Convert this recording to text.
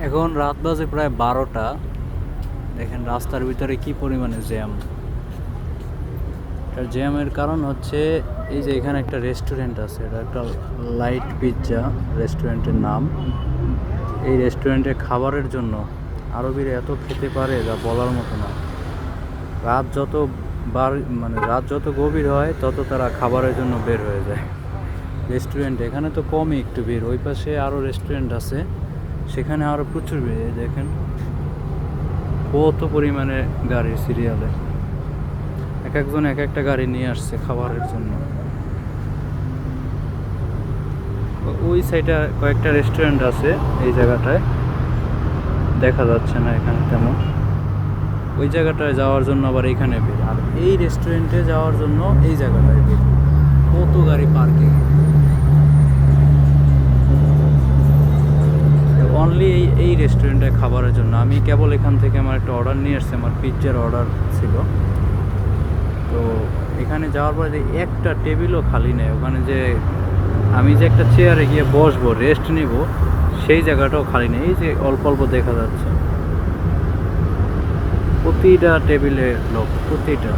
এখন রাত বাজে প্রায় 12টা। দেখেন রাস্তার ভিতরে কি পরিমাণে জ্যাম। এটার জ্যামের কারণ হচ্ছে এই যে এখানে একটা রেস্টুরেন্ট আছে, এটা একটা লাইট পিৎজা রেস্টুরেন্টের নাম। এই রেস্টুরেন্টে খাবারের জন্য আরবিরা এত খেতে পারে যা বলার মতো না। রাত যত রাত যত গভীর হয় তত তারা খাবারের জন্য বের হয়ে যায় রেস্টুরেন্ট। এখানে তো কমই একটু ভিড়, ওই পাশে আরও রেস্টুরেন্ট আছে, সেখানে আরও প্রচুর ভিড়। দেখেন কত পরিমাণে গাড়ির সিরিয়ালে, এক একজন এক একটা গাড়ি নিয়ে আসছে খাবারের জন্য। ওই সাইডে কয়েকটা রেস্টুরেন্ট আছে, এই জায়গাটায় দেখা যাচ্ছে না এখানে তেমন। ওই জায়গাটায় যাওয়ার জন্য আবার এইখানে ভিড়, আর এই রেস্টুরেন্টে যাওয়ার জন্য এই জায়গাটায় ভিড়। কত গাড়ি পার্কিং অনলি এই রেস্টুরেন্টে খাবারের জন্য। আমি কেবল এখান থেকে আমার একটা অর্ডার নিয়ে আসছি, আমার পিৎজার অর্ডার ছিল। তো এখানে যাওয়ার পরে একটা টেবিলও খালি নেই। ওখানে যে আমি যে একটা চেয়ারে গিয়ে বসবো রেস্ট নিব, সেই জায়গাটাও খালি নেই। এই যে অল্প অল্প দেখা যাচ্ছে, প্রতিটা টেবিলে লোক, প্রতিটা।